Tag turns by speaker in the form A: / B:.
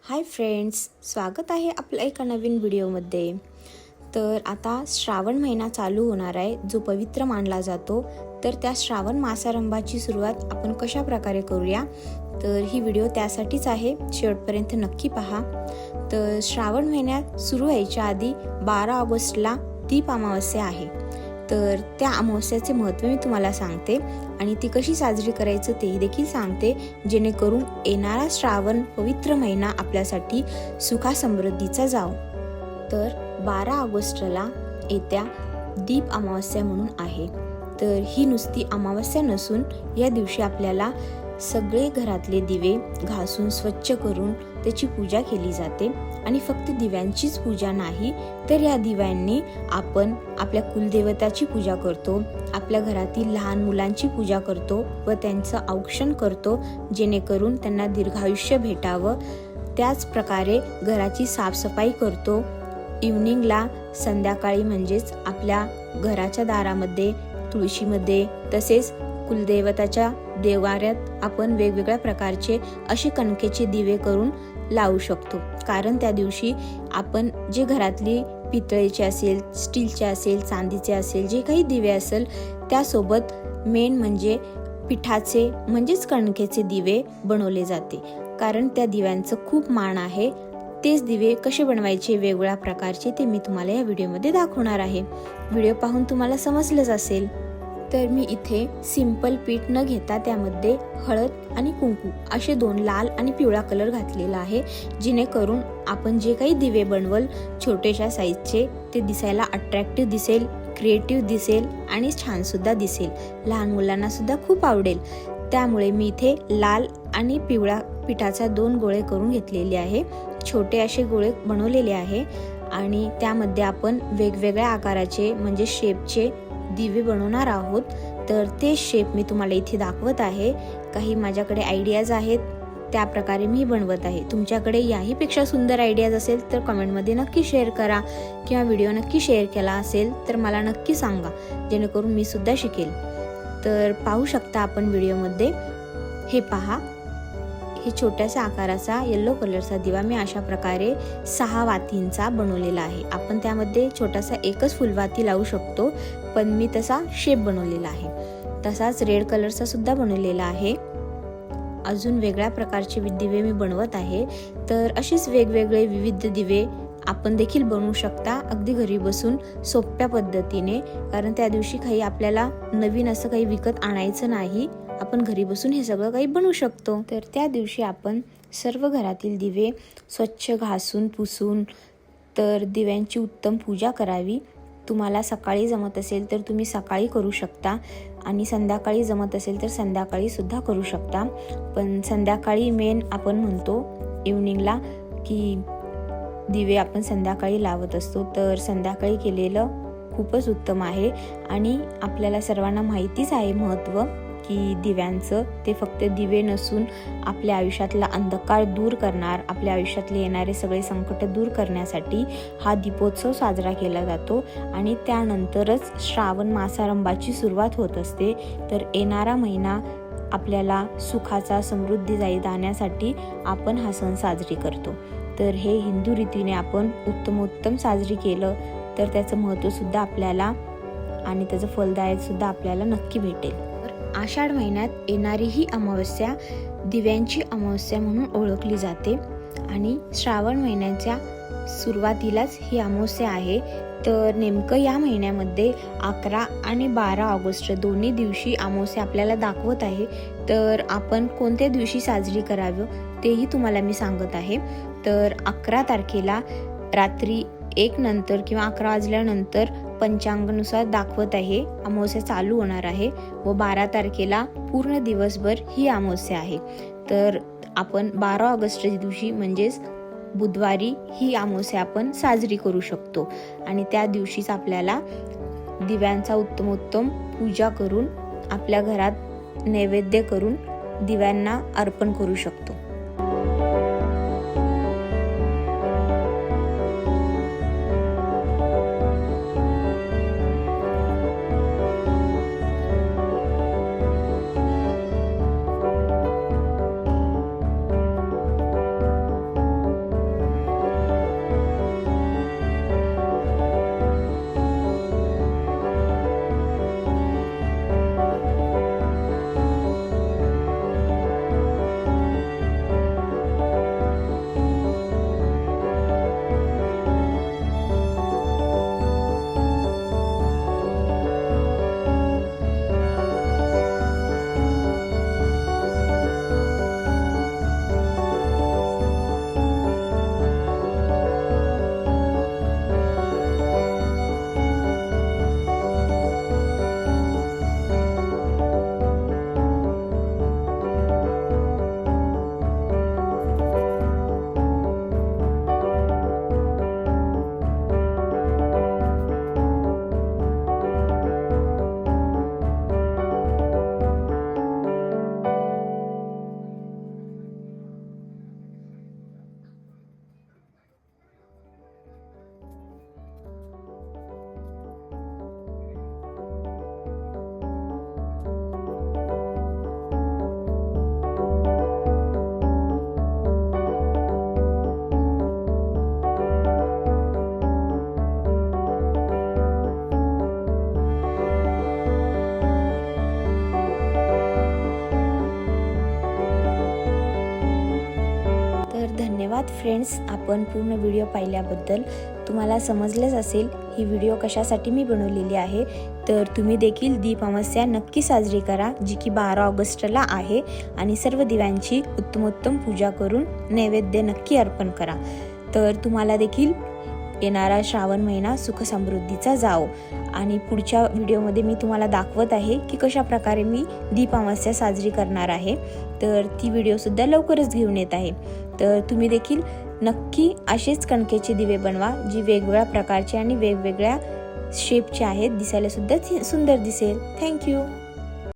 A: Hi friends, स्वागत आहे आपल्या एका नवीन व्हिडिओमध्ये। तर आता श्रावण महिना चालू होणार आहे, जो पवित्र मानला जातो। तर त्या श्रावण मासारंभाची सुरुवात आपण कशा प्रकारे करूया, तर ही व्हिडिओ त्यासाठीच आहे, शेवटपर्यंत नक्की पहा। तर श्रावण महिन्यात सुरू व्हायच्या आधी 12 ऑगस्टला दीप अमावस्या आहे। तर त्या अमावस्याचे महत्त्व मी तुम्हाला सांगते आणि ती कशी साजरी करायचं तेही देखील सांगते, जेणेकरून येणारा श्रावण पवित्र महिना आपल्यासाठी सुखा समृद्धीचा जाओ। तर 12 ऑगस्टला येत्या दीप अमावस्या म्हणून आहे। तर ही नुसती अमावस्या नसून या दिवशी आपल्याला सगळे घरातले दिवे घासून स्वच्छ करून त्याची पूजा केली जाते। आणि फक्त दिव्यांचीच पूजा नाही, तर या दिव्यांनी आपण आपल्या कुलदेवताची पूजा करतो, आपल्या घरातील लहान मुलांची पूजा करतो व त्यांचं औक्षण करतो, जेणेकरून त्यांना दीर्घायुष्य भेटावं। त्याच प्रकारे घराची साफसफाई करतो। इव्हनिंगला संध्याकाळी म्हणजेच आपल्या घराच्या दारामध्ये, तुळशीमध्ये, तसेच कुलदेवताच्या देवाऱ्यात आपण वेगवेगळ्या प्रकारचे असे कणकेचे दिवे करून लावू शकतो। कारण त्या दिवशी आपण जे घरातली पितळेचे असेल, स्टीलचे असेल, चांदीचे असेल, जे काही दिवे असेल, त्यासोबत मेन म्हणजे पिठाचे म्हणजेच कणकेचे दिवे बनवले जाते। कारण त्या दिव्यांचं खूप मान आहे। तेच दिवे कसे बनवायचे वेगवेगळ्या प्रकारचे ते मी तुम्हाला या व्हिडिओमध्ये दाखवणार आहे। व्हिडिओ पाहून तुम्हाला समजलंच असेल। तर मी इथे सिंपल पीठ न घेता त्यामध्ये हळद आणि कुंकू असे 2 लाल आणि पिवळा कलर घातलेला आहे, जेणेकरून आपण जे काही दिवे बनवल छोट्याशा साईजचे, ते दिसायला अट्रॅक्टिव्ह दिसेल, क्रिएटिव्ह दिसेल आणि छान सुद्धा दिसेल। लहान मुलांना सुद्धा खूप आवडेल। त्यामुळे मी इथे लाल आणि पिवळा पिठाचा 2 गोळे करून घेतलेले आहे। छोटे असे गोळे बनवलेले आहे आणि त्यामध्ये आपण वेगवेगळ्या आकाराचे म्हणजे शेपचे दिवे बनवणार आहोत। तर ते शेप मी तुम्हाला इथे दाखवत आहे। काही माझ्याकडे आयडियाज आहेत, त्या प्रकारे मी बनवत आहे। तुमच्याकडे याहीपेक्षा सुंदर आयडियाज असेल तर कमेंटमध्ये नक्की शेअर करा, किंवा व्हिडिओ नक्की शेअर केला असेल तर मला नक्की सांगा, जेणेकरून मी सुद्धा शिकेल। तर पाहू शकता आपण व्हिडिओमध्ये, हे पहा, हे छोट्याशा आकाराचा येलो कलरचा दिवा मी अशा प्रकारे 6 वातींचा बनवलेला आहे। आपण त्यामध्ये छोटासा एकच फुलवाती लावू शकतो, पण मी तसा शेप बनवलेला आहे। तसाच रेड कलरचा सुद्धा बनवलेला आहे। अजून वेगळ्या प्रकारचे दिवे मी बनवत आहे। तर असेच वेगवेगळे विविध दिवे आपण देखील बनवू शकता, अगदी घरी बसून सोप्या पद्धतीने। कारण त्या दिवशी काही आपल्याला नवीन असं काही विकत आणायचं नाही, आपण घरी बसून हे सगळं काही बनवू शकतो। तर त्या दिवशी आपण सर्व घरातील दिवे स्वच्छ घासून पुसून तर दिव्यांची उत्तम पूजा करावी। तुम्हाला सकाळी जमत असेल तर तुम्ही सकाळी करू शकता आणि संध्याकाळी जमत असेल तर संध्याकाळी सुद्धा करू शकता। पण संध्याकाळी मेन आपण म्हणतो इव्हनिंगला की दिवे आपण संध्याकाळी लावत असतो, तर संध्याकाळी केलेलं खूपच उत्तम आहे। आणि आपल्याला सर्वांना माहितीच आहे महत्त्व की दिव्यांचं, ते फक्त दिवे नसून आपल्या आयुष्यातला अंधकार दूर करणार, आपल्या आयुष्यातले येणारे सगळे संकट दूर करण्यासाठी हा दीपोत्सव साजरा केला जातो। आणि त्यानंतरच श्रावण मासारंभाची सुरुवात होत असते। तर येणारा महिना आपल्याला सुखाचा, समृद्धी जाण्यासाठी आपण हा सण साजरी करतो। तर हे हिंदू रीतीने आपण उत्तमोत्तम साजरी केलं तर त्याचं महत्त्व सुद्धा आपल्याला आणि त्याचं फलदायक सुद्धा आपल्याला नक्की भेटेल। आषाढ महिन्यात येणारी ही अमावस्या दिव्यांची अमावस्या म्हणून ओळखली जाते आणि श्रावण महिन्याच्या सुरुवातीलाच ही अमावस्या आहे। तर नेमकं या महिन्यामध्ये 11 आणि 12 ऑगस्ट दोन्ही दिवशी अमावस्या आपल्याला दाखवत आहे। तर आपण कोणत्या दिवशी साजरी करावं तेही तुम्हाला मी सांगत आहे। तर 11 तारखेला रात्री 1 नंतर किंवा 11 वाजल्यानंतर पंचांगानुसार दाखवत आहे अमावस्या चालू होणार आहे, व 12 तारखेला पूर्ण दिवसभर ही अमावस्या आहे। तर आपण 12 ऑगस्ट दिवशी म्हणजेच बुधवारी ही अमावस्या आपण साजरी करू शकतो। आणि त्या दिवशीच आपल्याला दिव्यांचा उत्तमोत्तम पूजा करून आपल्या घरात नैवेद्य करून दिव्यांना अर्पण करू शकतो। धन्यवाद फ्रेंड्स, आपण पूर्ण व्हिडिओ पाहिल्याबद्दल. तुम्हाला समजलंच असेल ही व्हिडिओ कशासाठी मी बनवलेली आहे. तर तुम्ही देखील दीप अमावस्या नक्की साजरी करा, जी की 12 ऑगस्टला आहे. आणि सर्व दिव्यांची उत्तमोत्तम पूजा करून नैवेद्य नक्की अर्पण करा. तर तुम्हाला देखील येणारा श्रावण महिना सुख समृद्धीचा जाओ. आणि पुढच्या व्हिडिओमध्ये मी तुम्हाला दाखवत आहे की कशा प्रकारे मी दीप अमावस्या साजरी करणार आहे. तर ती व्हिडिओसुद्धा लवकरच घेऊन येत आहे. तर तुम्ही देखील नक्की असेच कणकेचे दिवे बनवा, जी वेगवेगळ्या प्रकारचे आणि वेगवेगळ्या शेपचे आहेत. दिसायला सुद्धा सुंदर दिसेल. थँक्यू.